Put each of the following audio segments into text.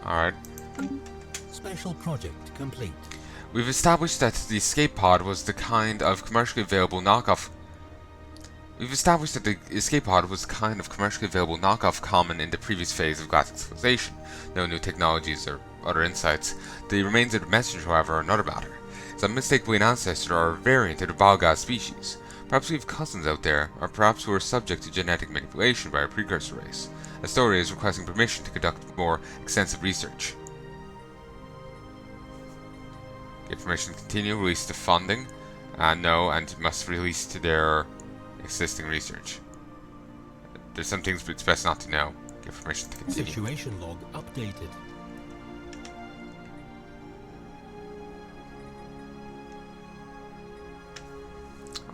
Alright. Special project complete. We've established that the escape pod was the kind of commercially available knockoff. Common in the previous phase of galactic civilization. No new technologies or other insights. The remains of the messenger, however, are another matter. It's unmistakably an ancestor or a variant of the Balgaz species. Perhaps we have cousins out there, or perhaps we were subject to genetic manipulation by a precursor race. Astoria is requesting permission to conduct more extensive research. Get permission to continue, release the funding. No, and must release to their existing research. There's some things it's best not to know. Get permission to continue. Situation log updated.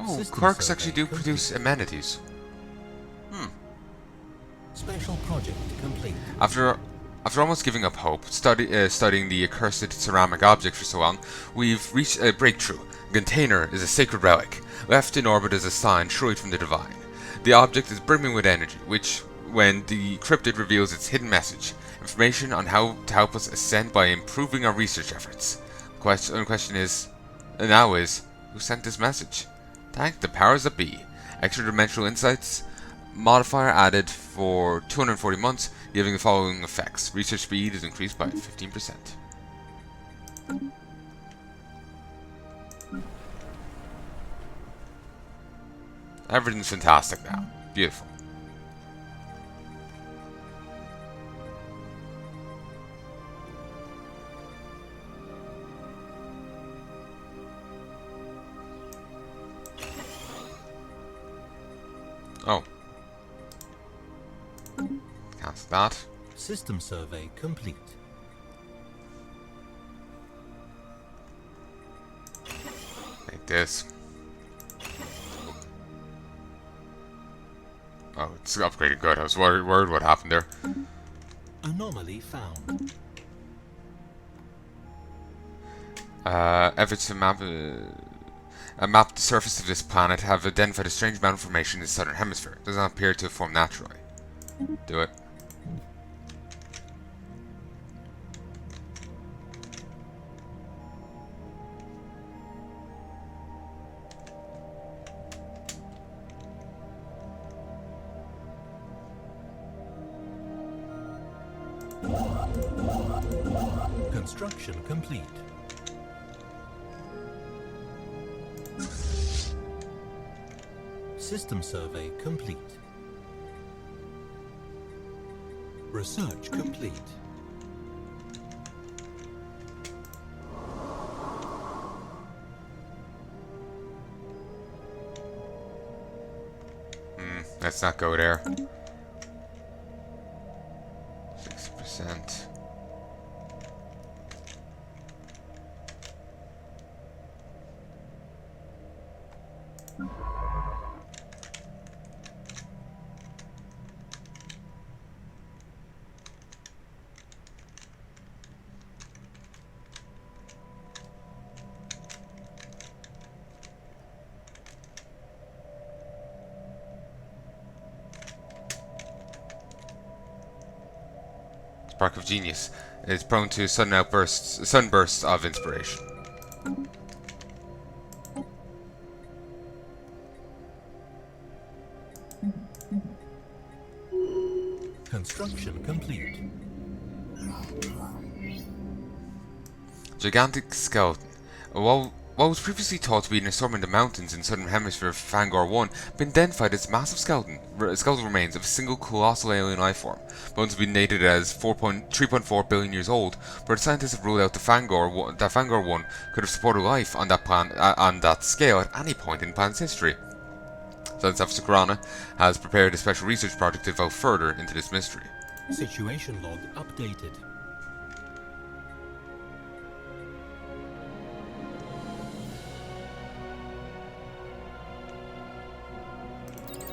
Oh, System quirks survey actually do produce complete. amenities. Special project complete. After almost giving up hope, studying the accursed ceramic object for so long, we've reached a breakthrough. The container is a sacred relic, left in orbit as a sign surely from the divine. The object is brimming with energy, which, when decrypted, reveals its hidden message. Information on how to help us ascend by improving our research efforts. The question is, who sent this message? Thank the powers that be. Extra-dimensional insights. Modifier added for 240 months, giving the following effects. Research speed is increased by 15%. Everything's fantastic now. Beautiful. Oh. Cancel that. System survey complete. Like this. Oh, it's upgraded good. I was worried what happened there. Anomaly found. Efforts to map the surface of this planet have identified a strange amount of formation in the southern hemisphere. It does not appear to form naturally. Do it. Construction complete. System survey complete. Research complete. Let's not go there. 60%. Spark of genius is prone to sunbursts of inspiration. Construction complete. Gigantic skeleton. What was previously thought to be an assortment of mountains in the southern hemisphere of Fangor 1 have been identified as massive skeletal remains of a single colossal alien life form. Bones have been dated as 3.4 billion years old, but scientists have ruled out that Fangor 1 could have supported life on that scale at any point in the planet's history. Science Officer Corona has prepared a special research project to delve further into this mystery. Situation log updated.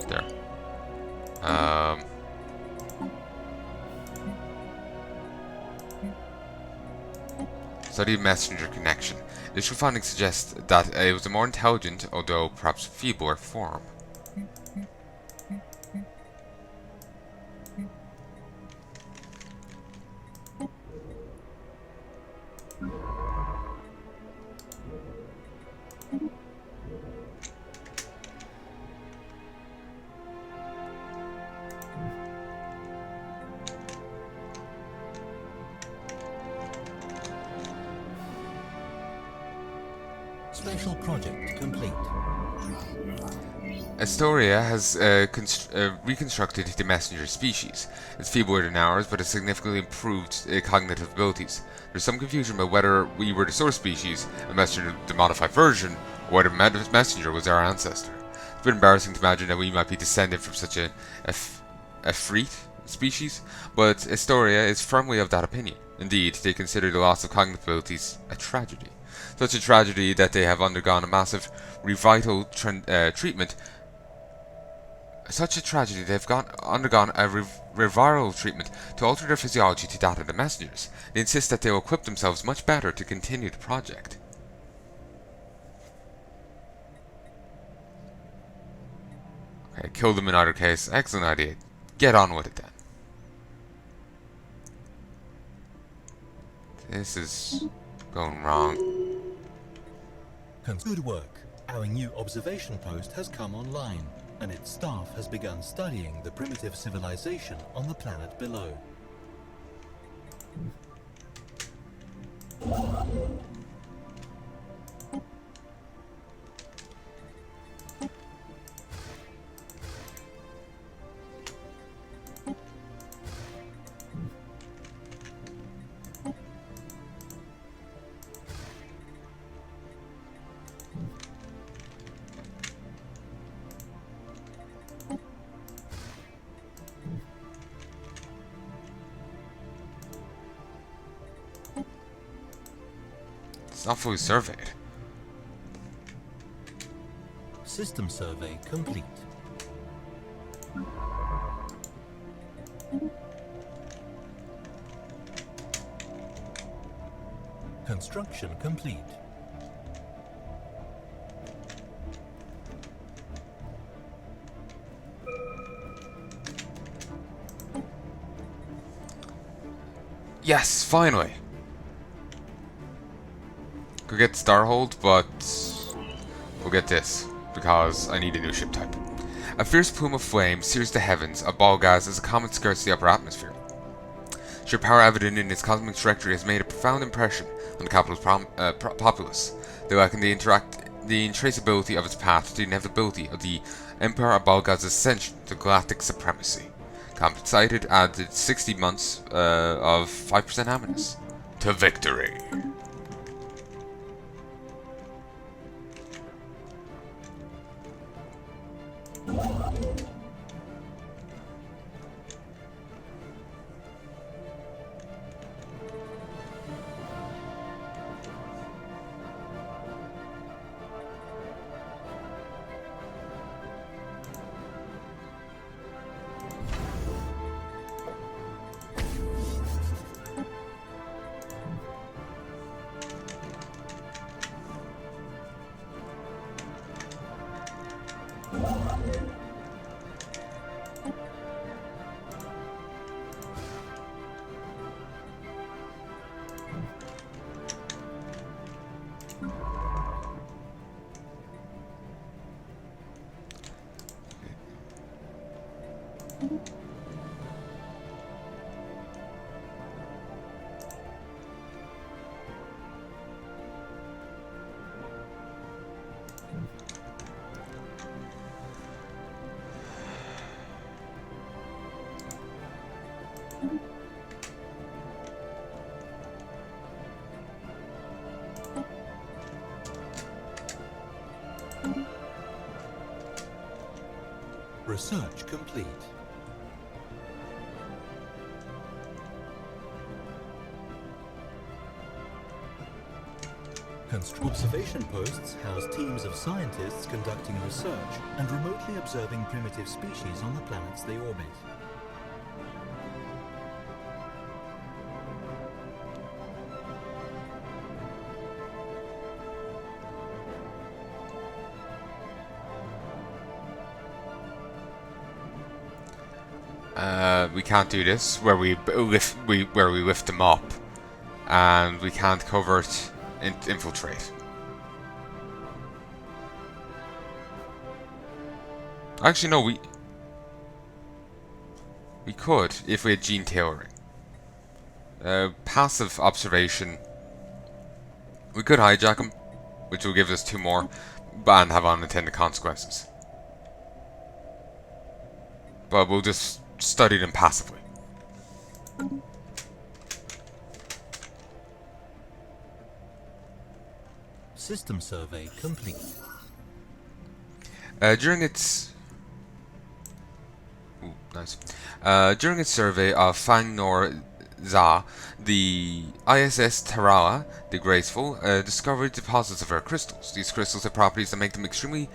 There. Study of messenger connection. Initial findings suggest that it was a more intelligent, although perhaps feebler, form. Special project complete. Astoria has reconstructed the messenger species. It's feebler than ours, but has significantly improved cognitive abilities. There's some confusion about whether we were the source species, a messenger the modified version, or whether messenger was our ancestor. It's a bit embarrassing to imagine that we might be descended from such a freak species, but Astoria is firmly of that opinion. Indeed, they consider the loss of cognitive abilities a tragedy. Such a tragedy that they have undergone a massive treatment. Such a tragedy they've undergone a reviral treatment to alter their physiology to that of the messengers. They insist that they will equip themselves much better to continue the project. Okay, kill them in either case. Excellent idea. Get on with it then. This is going wrong. Good work. Our new observation post has come online, and its staff has begun studying the primitive civilization on the planet below. It's not fully surveyed. System survey complete. Construction complete. Yes, finally. Could get Starhold, but we'll get this because I need a new ship type. A fierce plume of flame sears the heavens. A ball gas as a comet skirts the upper atmosphere. Sheer power evident in its cosmic trajectory has made a profound impression on the capital's populace. They liken the intraceability of its path to the inevitability of the Emperor Abalgaz's ascension to galactic supremacy. Compensated added 60 months of 5% happiness to victory. Research complete. Observation posts house teams of scientists conducting research and remotely observing primitive species on the planets they orbit. We can't do this where we lift them up, and we can't covert infiltrate. Actually, no, we could if we had gene tailoring. Passive observation. We could hijack them, which will give us 2 more, and have unintended consequences. But we'll just study them passively. System survey complete. During its survey of Fang Nor Za, the ISS Tarawa, the Graceful, discovered deposits of rare crystals. These crystals have properties that make them extremely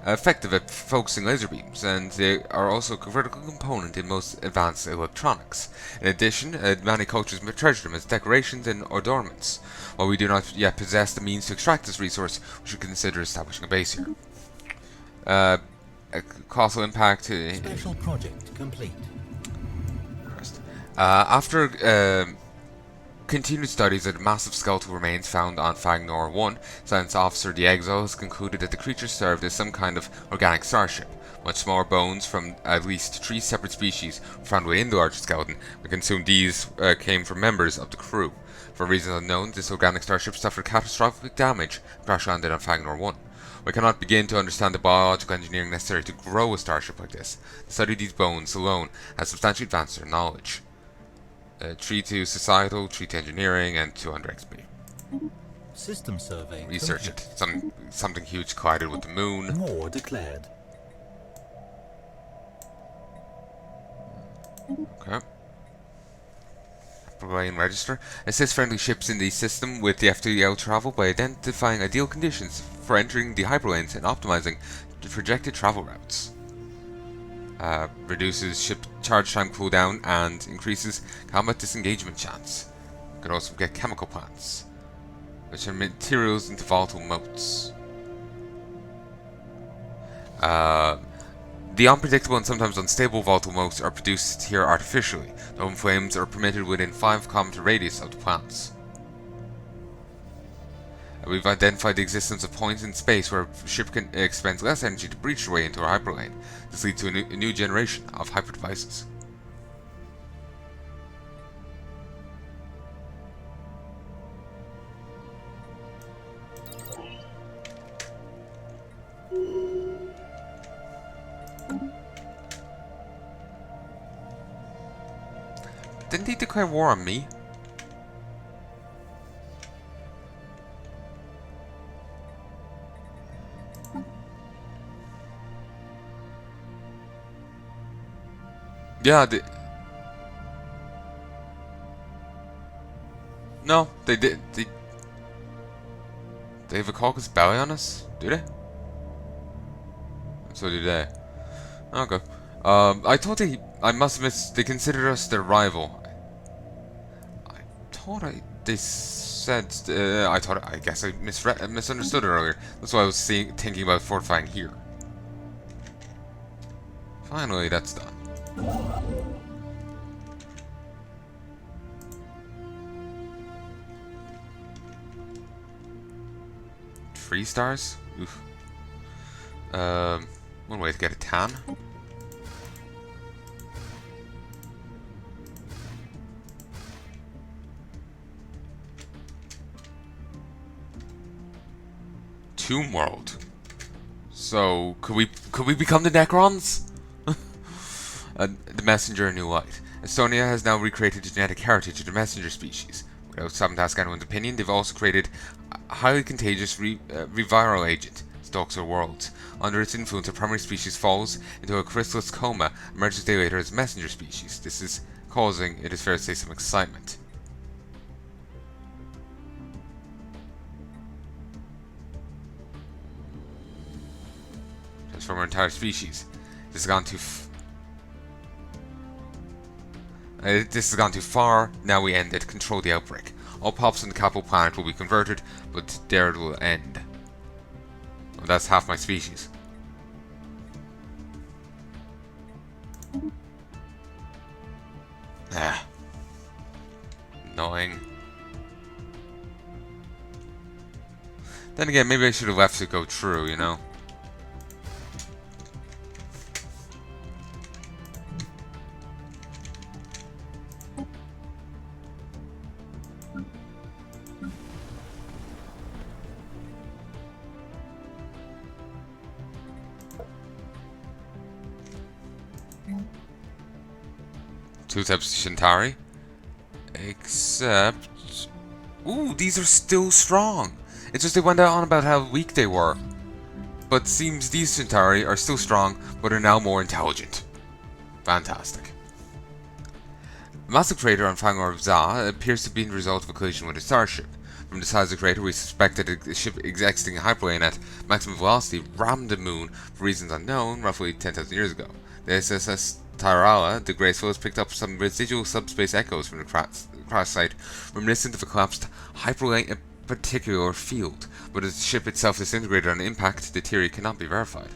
effective at focusing laser beams, and they are also a critical component in most advanced electronics. In addition, many cultures treasure them as decorations and adornments. While we do not yet possess the means to extract this resource, we should consider establishing a base here. A causal impact. Special project complete. After continued studies of the massive skeletal remains found on Fang Nor 1, Science Officer the Exile has concluded that the creature served as some kind of organic starship. Much smaller bones from at least 3 separate species were found within the larger skeleton, but consumed these came from members of the crew. For reasons unknown, this organic starship suffered catastrophic damage and crash landed on Fang Nor 1. We cannot begin to understand the biological engineering necessary to grow a starship like this. The study of these bones alone has substantially advanced our knowledge. 3 to societal, 3 to engineering, and 200 XP. System survey Research complete. it. Something huge collided with the moon. War declared. Okay. Palnai register. Assist friendly ships in the system with the FTL travel by identifying ideal conditions for entering the hyperlanes and optimizing the projected travel routes. Reduces ship charge time cooldown and increases combat disengagement chance. You can also get chemical plants, which are materials into volatile motes. The unpredictable and sometimes unstable volatile motes are produced here artificially. The home flames are permitted within 5 km radius of the plants. We've identified the existence of points in space where a ship can expend less energy to breach their way into our hyperlane. This leads to a new generation of hyper devices. Didn't he declare war on me? Yeah, no, they did. They have a caucus belly on us? Do they? So do they. Okay. I thought I must have they considered us their rival. I thought they said, I guess I misunderstood it earlier. That's why I was thinking about fortifying here. Finally, that's done. 3 stars? Oof. One way to get a tan. Tomb World. So could we become the Necrons? The Messenger in New Light. Estonia has now recreated the genetic heritage of the Messenger species. Without stopping to ask anyone's opinion, they've also created a highly contagious reviral agent, stalks our worlds. Under its influence, a primary species falls into a chrysalis coma, emerges a day later as a messenger species. This is causing, it is fair to say, some excitement. Transform our entire species. This has gone too far. Now we end it. Control the outbreak. All pops on the capital planet will be converted, but there it will end. Well, that's half my species. Ah. Annoying. Then again, maybe I should have left to go true, you know? Two types of Shintari. Except... Ooh, these are still strong! It's just they went on about how weak they were. But seems these Shintari are still strong, but are now more intelligent. Fantastic. The massive crater on Fangor of Za appears to be the result of a collision with a starship. From the size of the crater, we suspect that a ship exiting a hyperlane at maximum velocity rammed the moon for reasons unknown roughly 10,000 years ago. The SSS Tyrala, the Graceful, has picked up some residual subspace echoes from the crash site, reminiscent of a collapsed hyperlane in a particular field, but as the ship itself disintegrated on impact, the theory cannot be verified.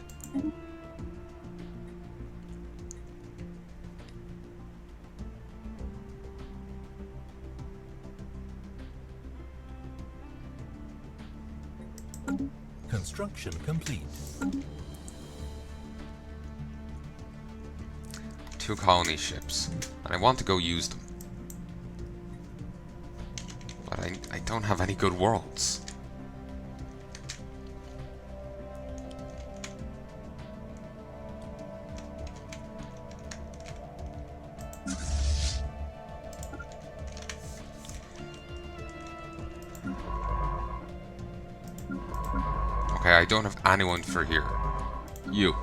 Construction complete. 2 colony ships, and I want to go use them. But I don't have any good worlds. Okay, I don't have anyone for here. You.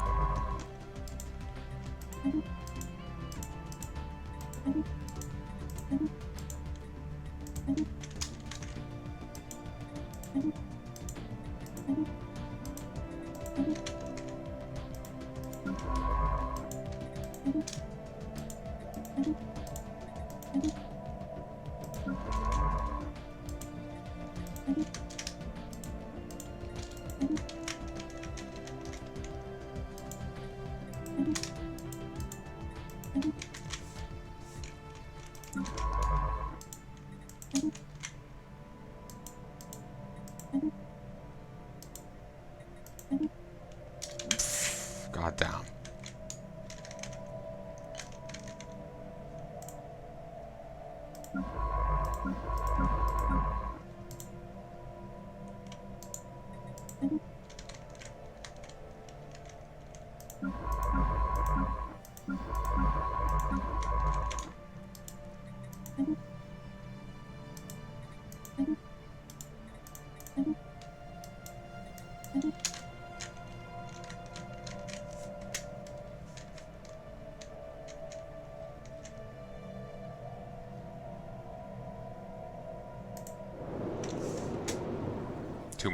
God damn.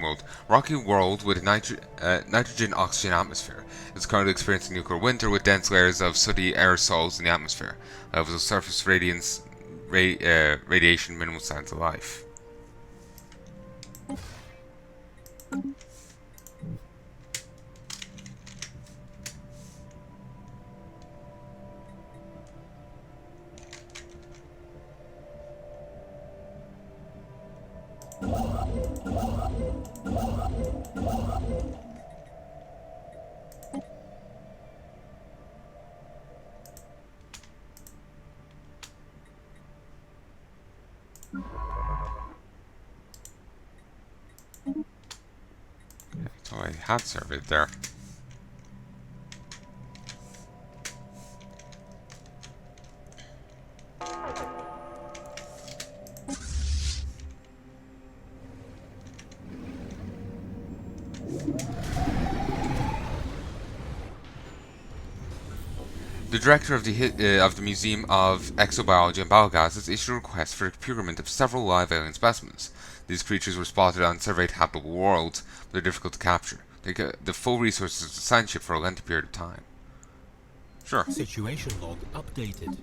World. Rocky world with a nitrogen-oxygen atmosphere. It's currently experiencing nuclear winter with dense layers of sooty aerosols in the atmosphere. Levels of surface radiation, minimal signs of life. So I had surveyed there. The director of the Museum of Exobiology and Biogases issued a request for the procurement of several live alien specimens. These creatures were spotted on surveyed habitable worlds, but they're difficult to capture. They get the full resources of the science ship for a lengthy period of time. Sure. Situation log updated.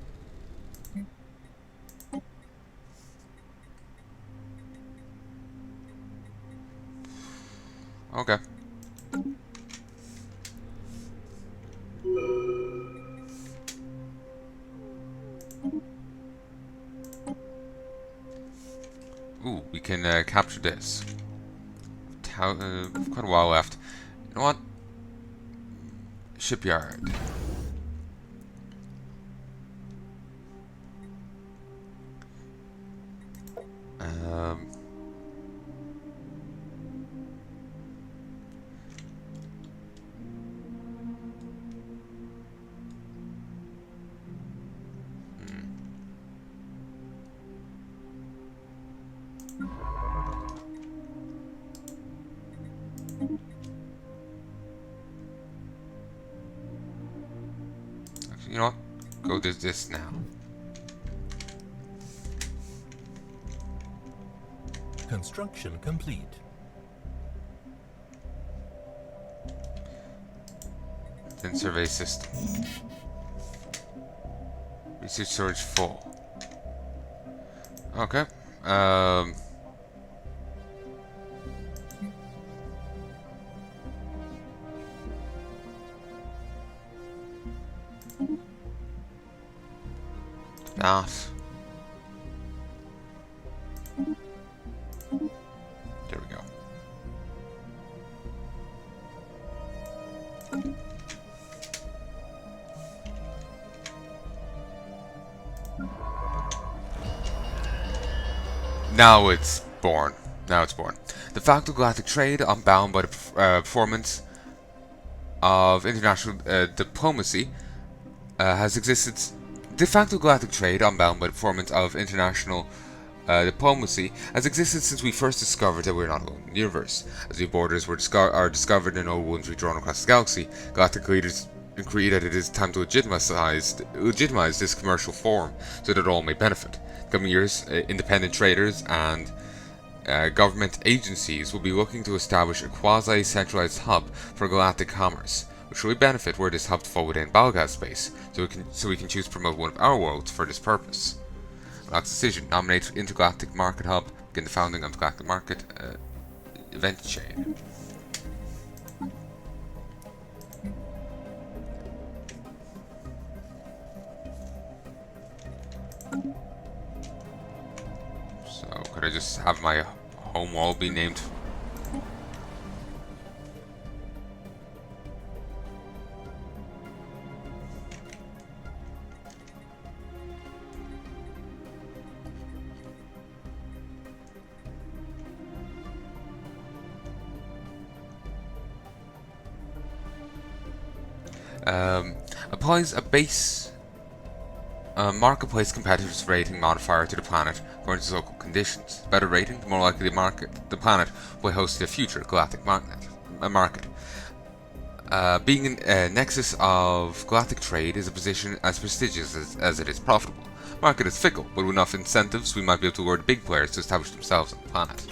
Okay. Ooh, we can capture this. We've got a while left. You know what? Shipyard. you know what? Go do this now. Construction complete. Then survey system. Research storage full. Okay. That. There we go. Now it's born. Now it's born. De facto galactic trade, unbound by the performance of international diplomacy, has existed. De facto galactic trade, unbound by the performance of international diplomacy, has existed since we first discovered that we're not alone in the universe. As new borders are discovered and old ones redrawn across the galaxy, galactic leaders agree that it is time to legitimize this commercial form so that all may benefit. In the coming years, independent traders and government agencies will be looking to establish a quasi-centralized hub for galactic commerce, which will benefit were this hub to fall within Balgaz space, so we can choose to promote one of our worlds for this purpose. Last decision: nominate Intergalactic Market Hub, begin the founding of the Galactic Market event chain. So, could I just have my home wall be named? Applies a base marketplace competitiveness rating modifier to the planet according to local conditions. The better rating, the more likely the planet will host a future galactic market. Being a nexus of galactic trade is a position as prestigious as it is profitable. Market is fickle, but with enough incentives we might be able to lure the big players to establish themselves on the planet.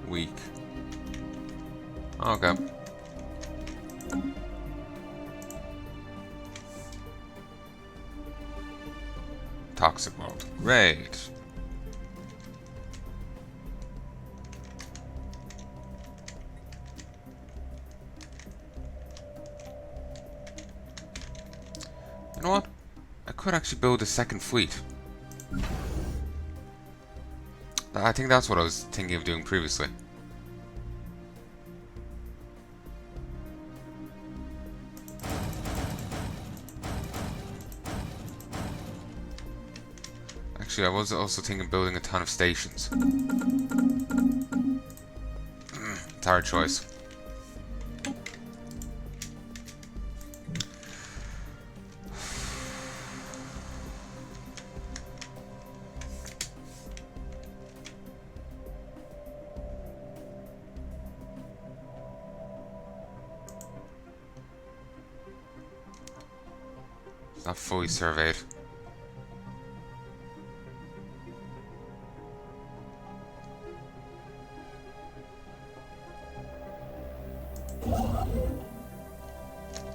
Weak. Okay. Toxic world. Great. You know what? I could actually build a second fleet. I think that's what I was thinking of doing previously. Actually, I was also thinking of building a ton of stations. It's a hard choice. It's not fully surveyed.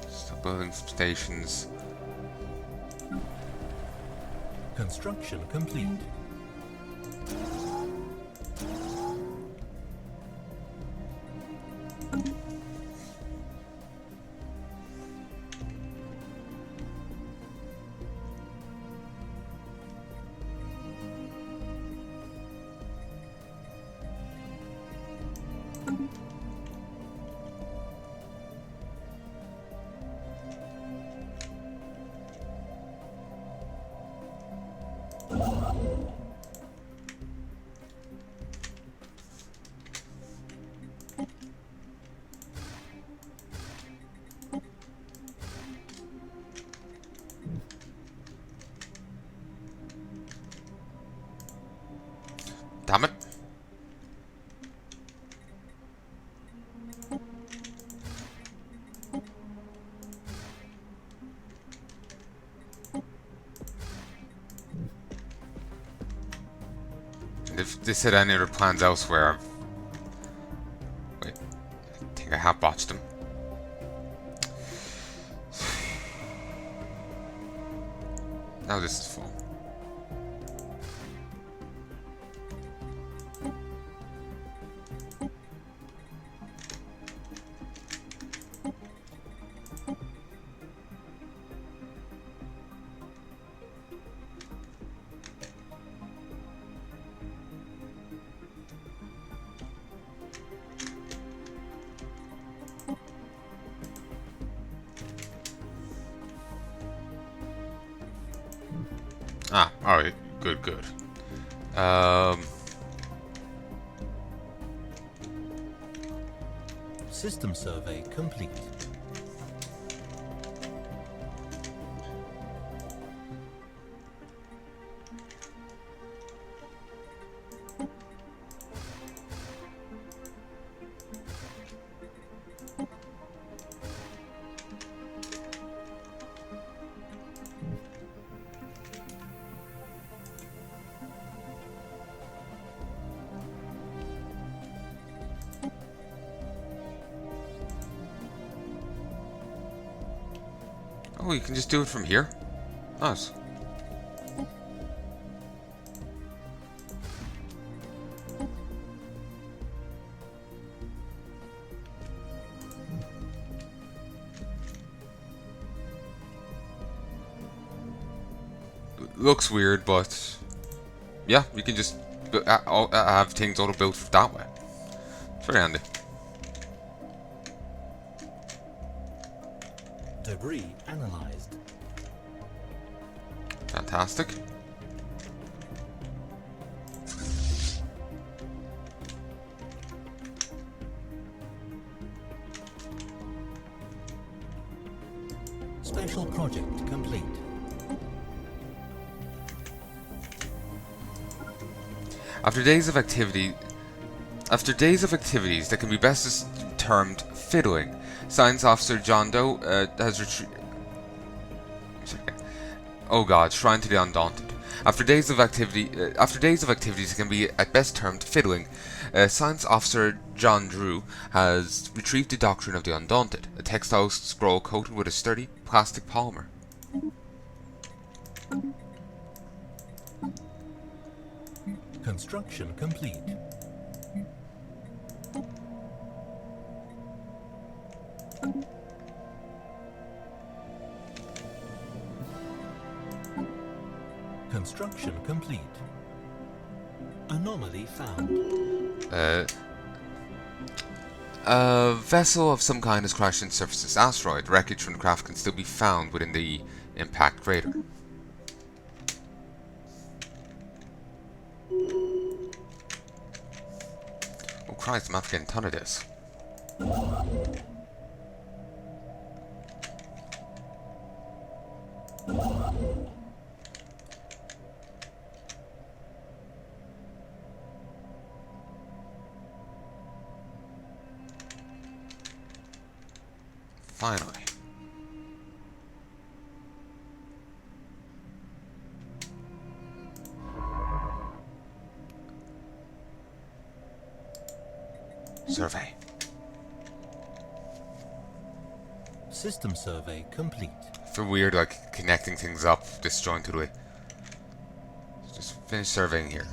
Still building some stations. Construction complete. if this had any other plans elsewhere. Wait, I think I have botched them. Now this is full. Ah, alright, good, good. System survey complete. Oh, you can just do it from here? Nice. Looks weird, but yeah, you can just have things auto-built that way. It's very handy. Debris analyzed. Fantastic. Special project complete. After days of activities that can be best termed fiddling, Science Officer John Doe has retrieved. Oh God, Shrine to the Undaunted. After days of activities that can be at best termed fiddling, Science Officer John Drew has retrieved the Doctrine of the Undaunted, a textile scroll coated with a sturdy plastic polymer. Construction complete. Construction complete. Anomaly found. A vessel of some kind has crashed into the surface of this asteroid. Wreckage from the craft can still be found within the impact crater. Oh Christ, I'm after getting a ton of this. Finally. Survey. System survey complete. Feel weird, like connecting things up disjointedly. Just finish surveying here.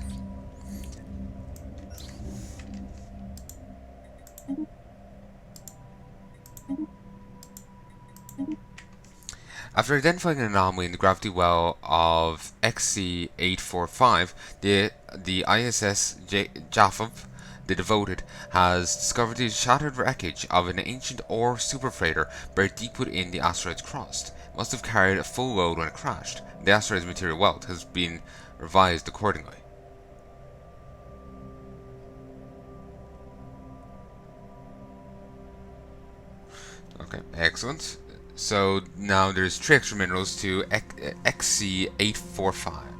After identifying an anomaly in the gravity well of XC845, the ISS Japhov, the Devoted, has discovered the shattered wreckage of an ancient ore superfreighter buried deep within the asteroid's crust. It must have carried a full load when it crashed. The asteroid's material wealth has been revised accordingly. Okay, excellent. So now there's 3 extra minerals to XC845.